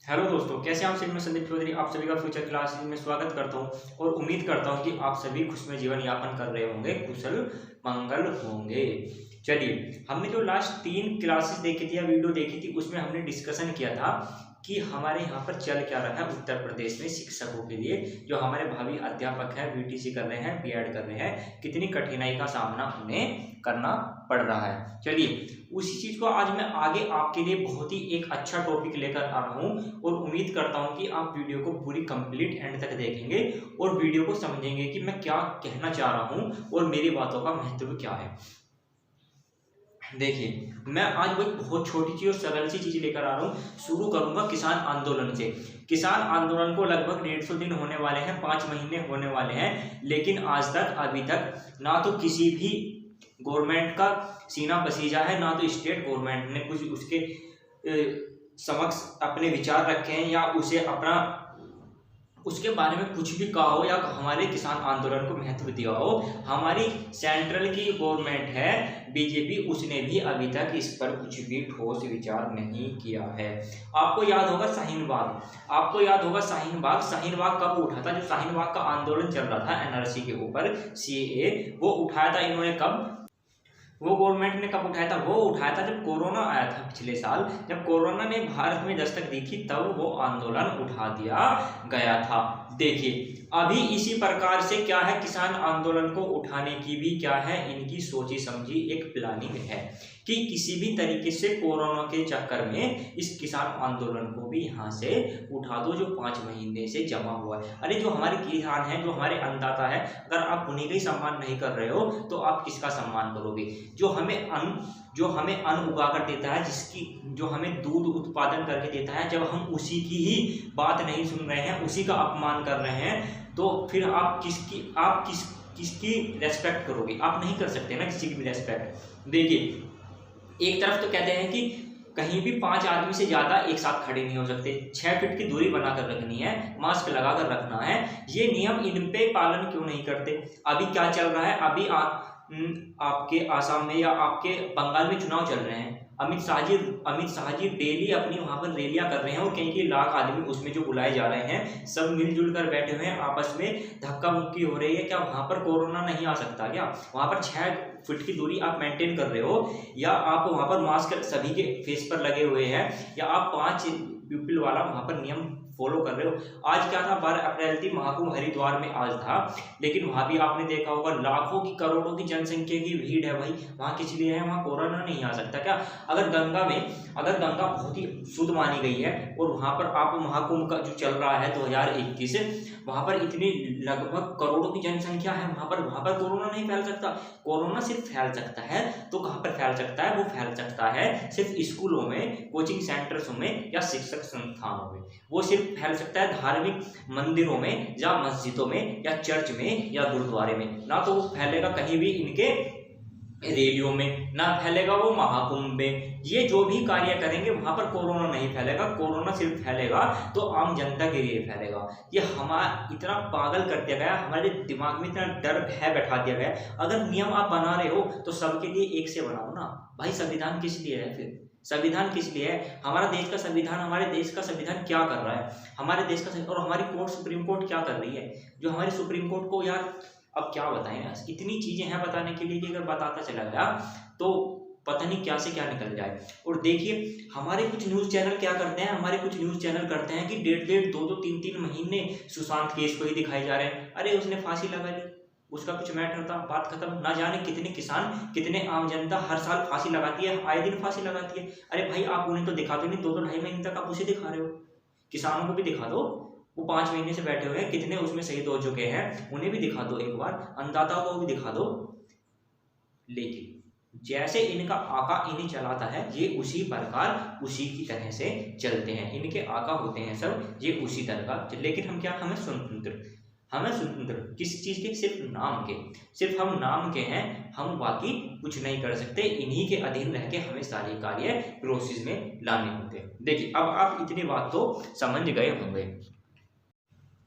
Hello दोस्तों, कैसे आप सभी। मैं संदीप चौधरी आप सभी का फ्यूचर क्लासेस में स्वागत करता हूं और उम्मीद करता हूं कि आप सभी खुशमय जीवन यापन कर रहे होंगे, कुशल मंगल होंगे। चलिए, हमने जो लास्ट 3 क्लासेस देखी थी या वीडियो देखी थी, उसमें हमने डिस्कशन किया था कि हमारे यहाँ पर चल क्या रहा है उत्तर प्रदेश में शिक्षकों के लिए, जो हमारे भावी अध्यापक हैं, बीटीसी कर रहे हैं, बीएड कर रहे हैं, कितनी कठिनाई का सामना उन्हें करना पड़ रहा है। चलिए, उसी चीज को आज मैं आगे आपके लिए बहुत ही एक अच्छा टॉपिक लेकर आ रहा हूँ और उम्मीद करता हूँ कि आप वीडियो को पूरी कंप्लीट एंड तक देखेंगे और वीडियो को समझेंगे कि मैं क्या कहना चाह रहा हूँ और मेरी बातों का महत्व क्या है। देखिए, मैं आज वो एक बहुत छोटी सी और सरल सी चीज लेकर आ रहा हूँ। शुरू करूंगा किसान आंदोलन से। किसान आंदोलन को लगभग 150 दिन होने वाले हैं, 5 महीने होने वाले हैं, लेकिन आज तक अभी तक ना तो किसी भी गवर्नमेंट का सीना पसीजा है, ना तो स्टेट गवर्नमेंट ने कुछ उसके समक्ष अपने विचार रखे हैं या उसे अपना उसके बारे में कुछ भी कहा हो या हमारे किसान आंदोलन को महत्व दिया हो। हमारी सेंट्रल की गवर्नमेंट है बीजेपी, उसने भी अभी तक इस पर कुछ भी ठोस विचार नहीं किया है। आपको याद होगा शाहीन बाग शाहीन बाग कब उठा था? जो शाहीन बाग का आंदोलन चल रहा था एनआरसी के ऊपर, सीएए, वो उठाया था इन्होंने कब? वो गवर्नमेंट ने कब उठाया था? वो उठाया था जब कोरोना आया था पिछले साल। जब कोरोना ने भारत में दस्तक दी थी तब वो आंदोलन उठा दिया गया था। देखिए, अभी इसी प्रकार से क्या है, किसान आंदोलन को उठाने की भी क्या है, इनकी सोची समझी एक प्लानिंग है कि किसी भी तरीके से कोरोना के चक्कर में इस किसान आंदोलन को भी यहाँ से उठा दो, जो 5 महीने से जमा हुआ है। अरे, जो हमारे किसान हैं, जो हमारे अन्नदाता है, अगर आप उन्हीं का ही सम्मान नहीं कर रहे हो तो आप किसका सम्मान करोगे? जो हमें अन्न उगा कर देता है, जो हमें दूध उत्पादन करके देता है, जब हम उसी की ही बात नहीं सुन रहे हैं, उसी का अपमान कर रहे हैं, तो फिर आप किसकी रेस्पेक्ट करोगे? आप नहीं कर सकते ना किसी की भी रेस्पेक्ट। देखिए, एक तरफ तो कहते हैं कि कहीं भी 5 आदमी से ज्यादा एक साथ खड़े नहीं हो सकते, 6 फीट की दूरी बनाकर रखनी है, मास्क लगाकर रखना है। ये नियम इन पे पालन क्यों नहीं करते? अभी क्या चल रहा है? अभी आपके आसाम में या आपके बंगाल में चुनाव चल रहे हैं। अमित शाह जी डेली अपनी वहां पर रैलियां कर रहे हैं और कई लाख आदमी उसमें जो बुलाए जा रहे हैं, सब मिलजुल कर बैठे हुए हैं, आपस में धक्का मुक्की हो रही है। क्या वहां पर कोरोना नहीं आ सकता? क्या वहां पर 6 फीट की दूरी आप मेंटेन कर रहे हो, या आप वहां पर मास्क सभी के फेस पर लगे हुए हैं, या आप 5 पीपल वाला वहां पर नियम फॉलो कर रहे हो? आज क्या था? 12 अप्रैल थी, महाकुंभ हरिद्वार में आज था, लेकिन वहां भी आपने देखा होगा लाखों की करोड़ों की जनसंख्या की भीड़ है भाई। वहां किस लिए है? वहां कोरोना नहीं आ सकता क्या? अगर गंगा बहुत ही शुद्ध मानी गई है और वहां पर आप महाकुंभ का जो चल रहा है 2021, वहां पर इतनी लगभग करोड़ों की जनसंख्या है, वहां पर कोरोना नहीं फैल सकता? कोरोना सिर्फ फैल सकता है तो कहां पर फैल सकता है? वो फैल सकता है सिर्फ स्कूलों में, कोचिंग सेंटर्स में या शिक्षक संस्थानों में। वो सिर्फ फैल सकता है धार्मिक मंदिरों में या मस्जिदों में या चर्च में या गुरुद्वारे में, ना तो वो फैलेगा कहीं भी इनके रैलियों में, ना फैलेगा वो महाकुंभ में। ये जो भी कार्य करेंगे वहां पर कोरोना नहीं फैलेगा। कोरोना सिर्फ फैलेगा तो आम जनता के लिए फैलेगा। ये हमारा इतना पागल कर दिया गया, हमारे दिमाग में इतना डर भय बैठा दिया गया। अगर नियम आप बना रहे हो तो सबके लिए एक से बनाओ ना भाई। संविधान किस लिए है फिर? संविधान किस लिए है? हमारे देश का संविधान क्या कर रहा है? हमारे देश का और हमारी कोर्ट, सुप्रीम कोर्ट क्या कर रही है? जो हमारी सुप्रीम कोर्ट को यार अब क्या बताएं यार, इतनी चीजें हैं बताने के लिए कि अगर बताता चला गया तो पता नहीं क्या से क्या निकल जाए। और देखिए, हमारे कुछ न्यूज चैनल क्या करते हैं, कि 1.5, 2, 3 महीने सुशांत केस को ही दिखाए जा रहे हैं। अरे, उसने फांसी लगा ली, उसका कुछ मैटर था, बात खत्म। ना जाने कितने किसान, कितने आम जनता हर साल फांसी लगाती है, आए दिन फांसी लगाती है। अरे भाई, आप उन्हें तो दिखाते नहीं, 2-2 महीने तक आप उसे दिखा रहे हो। किसानों को भी दिखा दो, वो 5 महीने से बैठे हुए हैं, कितने उसमें शहीद हो चुके हैं, उन्हें भी दिखा दो एक बार, अन्नदाताओं को भी दिखा दो। लेकिन जैसे इनका आका इन्हें चलाता है, ये उसी प्रकार उसी की तरह से चलते हैं। इनके आका होते हैं सब, ये उसी तरह का। लेकिन हम क्या, हमें स्वतंत्र किस चीज के? सिर्फ हम नाम के हैं, हम बाकी कुछ नहीं कर सकते। इन्हीं के अधीन रह के हमें सारे कार्य प्रोसेस में लाने होते हैं। देखिए, अब आप इतनी बात तो समझ गए होंगे।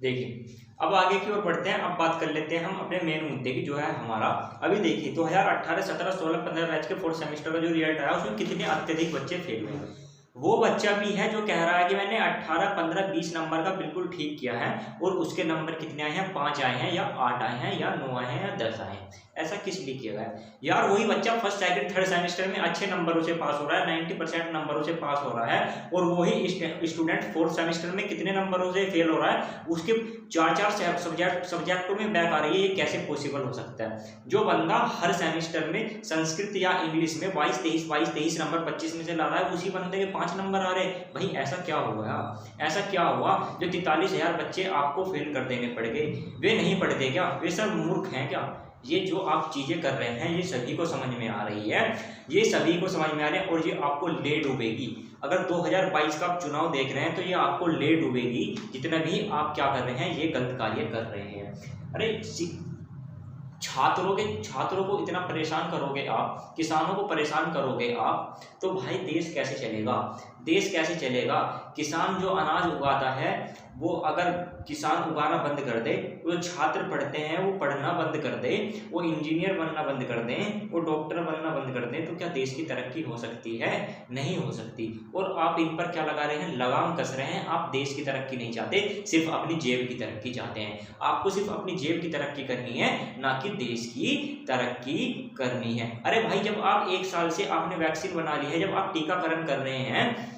देखिए, अब आगे की ओर बढ़ते हैं। अब बात कर लेते हैं हम अपने मेन मुद्दे की, जो है हमारा अभी देखिए 2018, 17, 16, 15 बैच के 4th सेमेस्टर का जो रिजल्ट आया, उसमें कितने अत्यधिक बच्चे फेल हुए। वो बच्चा भी है जो कह रहा है कि मैंने 18, 15, 20 नंबर का बिल्कुल ठीक किया है और उसके नंबर कितने आए हैं, 5 आए हैं या 8 आए हैं या 9 आए हैं या 10 आए हैं। ऐसा किस लिए किया गया यार? वही बच्चा फर्स्ट, सेकंड, थर्ड सेमेस्टर में अच्छे नंबरों से पास हो रहा है, 90% नंबरों से पास हो रहा है, और वही स्टूडेंट फोर्थ सेमेस्टर में कितने नंबरों से फेल हो रहा है, उसके 4 सब्जेक्टों में बैक आ रही है। ये कैसे पॉसिबल हो सकता है? जो बंदा हर सेमेस्टर में संस्कृत या इंग्लिश में 22-23 नंबर 25 में से ला रहा है, उसी बंदे के 5 नंबर आ रहे। भाई ऐसा क्या हुआ? ऐसा क्या हुआ जो 43,000 बच्चे आपको फेल कर देने पड़ गए? वे नहीं पढ़ते क्या? वे सब मूर्ख हैं क्या? ये जो आप चीजें कर रहे हैं ये सभी को समझ में आ रही है, ये सभी को समझ में आ रही है, और ये आपको ले डूबेगी। अगर 2022 का आप चुनाव देख रहे हैं तो ये आपको ले डूबेगी। जितना भी आप क्या कर रहे हैं, ये गलत कार्य कर रहे हैं। अरे छात्रों को इतना परेशान करोगे आप, किसानों को परेशान करोगे आप, तो भाई देश कैसे चलेगा? देश कैसे चलेगा? किसान जो अनाज उगाता है, वो अगर किसान उगाना बंद कर दे, वो छात्र पढ़ते हैं वो पढ़ना बंद कर दे, वो इंजीनियर बनना बंद कर दें, वो डॉक्टर बनना बंद कर दें, तो क्या देश की तरक्की हो सकती है? नहीं हो सकती। और आप इन पर क्या लगा रहे हैं? लगाम कस रहे हैं। आप देश की तरक्की नहीं चाहते, सिर्फ अपनी जेब की तरक्की चाहते हैं। आपको सिर्फ अपनी जेब की तरक्की करनी है, ना कि देश की तरक्की करनी है। अरे भाई, जब आप 1 साल से आपने वैक्सीन बना ली है, जब आप टीकाकरण कर रहे हैं,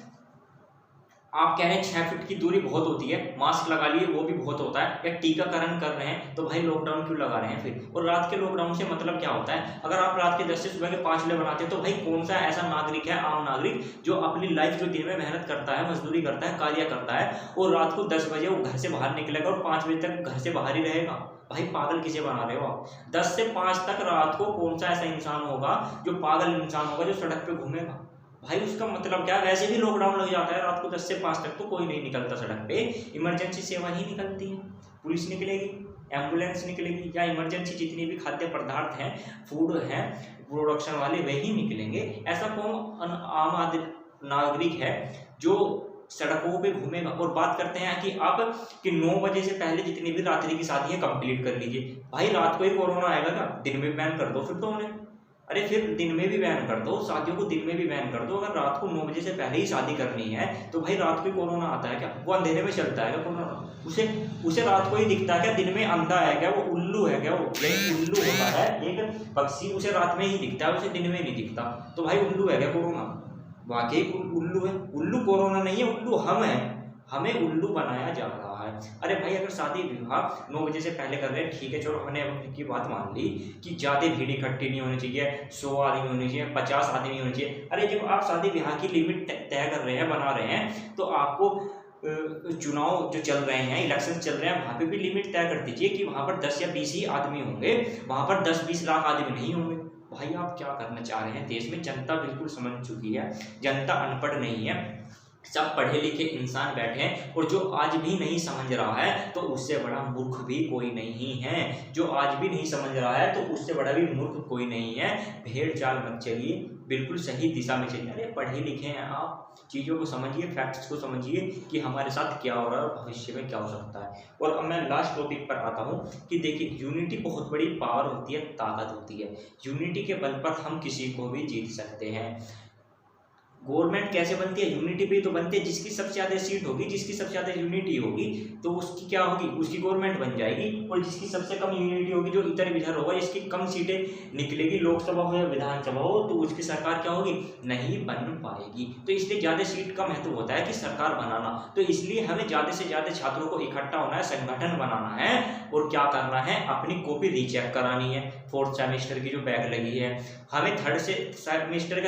आप कह रहे हैं 6 फीट की दूरी बहुत होती है, मास्क लगा लिए वो भी बहुत होता है, या टीकाकरण कर रहे हैं, तो भाई लॉकडाउन क्यों लगा रहे हैं फिर? और रात के लॉकडाउन से मतलब क्या होता है? अगर आप रात के 10 से सुबह के 5 बजे बनाते हैं, तो भाई कौन सा ऐसा नागरिक है, आम नागरिक, जो अपनी लाइफ, जो दिन में मेहनत करता है, मजदूरी करता है, कार्य करता है, और रात को 10 बजे वो घर से बाहर निकलेगा और 5 बजे तक घर से बाहर ही रहेगा? भाई पागल किसे बना रहे हो आप? 10 से 5 तक रात को कौन सा ऐसा इंसान होगा जो पागल इंसान होगा जो सड़क पे घूमेगा? भाई उसका मतलब क्या? वैसे भी लॉकडाउन लग जाता है, रात को 10 से 5 तक तो कोई नहीं निकलता सड़क पे, इमरजेंसी सेवा ही निकलती है, पुलिस निकलेगी, एम्बुलेंस निकलेगी, या इमरजेंसी जितनी भी खाद्य पदार्थ हैं, फूड हैं, प्रोडक्शन वाले, वही निकलेंगे। ऐसा कौन आम आदमी नागरिक है जो सड़कों पे घूमेगा? और बात करते हैं कि आप कि 9 बजे से पहले जितनी भी रात्रि की शादी है कंप्लीट कर लीजिए। भाई रात को ही कोरोना आएगा क्या? दिन में बैन कर दो फिर तो उन्हें। अरे फिर दिन में भी बैन कर दो, शादियों को दिन में भी बैन कर दो। अगर रात को 9 बजे से पहले ही शादी करनी है, तो भाई रात को ही कोरोना आता है क्या? वो अंधेरे में चलता है क्या कोरोना? उसे रात को ही दिखता है क्या? दिन में अंधा है क्या? वो उल्लू है क्या? वो उल्लू होता है एक पक्षी, उसे रात में ही दिखता है, उसे दिन में नहीं दिखता। तो भाई उल्लू है क्या कोरोना? वाकई उल्लू है। उल्लू कोरोना नहीं है, उल्लू हम हैं, हमें उल्लू बनाया जा रहा है। अरे भाई अगर शादी विवाह 9 बजे से पहले कर रहे हैं, ठीक है, चलो हमने की बात मान ली कि ज़्यादा भीड़ इकट्ठी नहीं होनी चाहिए, 100 आदमी होनी चाहिए, 50 आदमी होनी चाहिए। अरे जब आप शादी विवाह की लिमिट तय कर रहे हैं, बना रहे हैं, तो आपको चुनाव जो चल रहे हैं, इलेक्शन चल रहे हैं, वहाँ पे भी लिमिट तय कर दीजिए कि वहाँ पर 10 या 20 ही आदमी होंगे, वहाँ पर 10-20 लाख आदमी नहीं होंगे। भाई आप क्या करना चाह रहे हैं? देश में जनता बिल्कुल समझ चुकी है, जनता अनपढ़ नहीं है, सब पढ़े लिखे इंसान बैठे हैं, और जो आज भी नहीं समझ रहा है तो उससे बड़ा मूर्ख भी कोई नहीं है। जो आज भी नहीं समझ रहा है तो उससे बड़ा भी मूर्ख कोई नहीं है। भेड़ चाल मत चलिए, बिल्कुल सही दिशा में चलिए। अरे पढ़े लिखे हैं आप, चीज़ों को समझिए, फैक्ट्स को समझिए कि हमारे साथ क्या हो रहा है और भविष्य में क्या हो सकता है। और अब मैं लास्ट टॉपिक पर आता हूँ कि देखिए, यूनिटी बहुत बड़ी पावर होती है, ताकत होती है। यूनिटी के बल पर हम किसी को भी जीत सकते हैं। गवर्नमेंट कैसे बनती है? यूनिटी पे तो बनती है। जिसकी सबसे ज़्यादा सीट होगी, जिसकी सबसे ज़्यादा यूनिटी होगी, तो उसकी क्या होगी? उसकी गवर्नमेंट बन जाएगी। और जिसकी सबसे कम यूनिटी होगी, जो इधर इधर होगा, जिसकी कम सीटें निकलेगी, लोकसभा हो या विधानसभा हो, तो उसकी सरकार क्या होगी? नहीं बन पाएगी। तो इसलिए ज़्यादा सीट का महत्व होता है कि सरकार बनाना। तो इसलिए हमें ज़्यादा से ज़्यादा छात्रों को इकट्ठा होना है, संगठन बनाना है, और क्या करना है? अपनी कॉपी रीचेक करानी है। 4th सेमेस्टर की जो बैक लगी है, हमें 3rd सेमेस्टर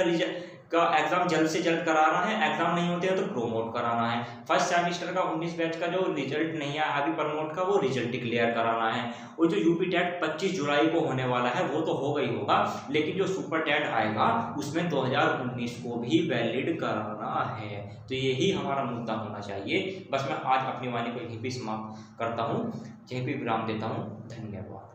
का एग्जाम जल्द से जल्द कराना है। एग्जाम नहीं होते हैं तो प्रोमोट कराना है। 1st सेमेस्टर का 19 बैच का जो रिजल्ट नहीं है अभी प्रमोट का, वो रिजल्ट डिक्लेयर कराना है। और जो यूपी टेट 25 जुलाई को होने वाला है, वो तो होगा ही होगा, लेकिन जो सुपर टेट आएगा उसमें 2019 को भी वैलिड कराना है। तो यही हमारा मुद्दा होना चाहिए। बस मैं आज अपनी वाणी को यहीं पे समाप्त करता हूँ, यहीं पे विराम देता हूँ। धन्यवाद।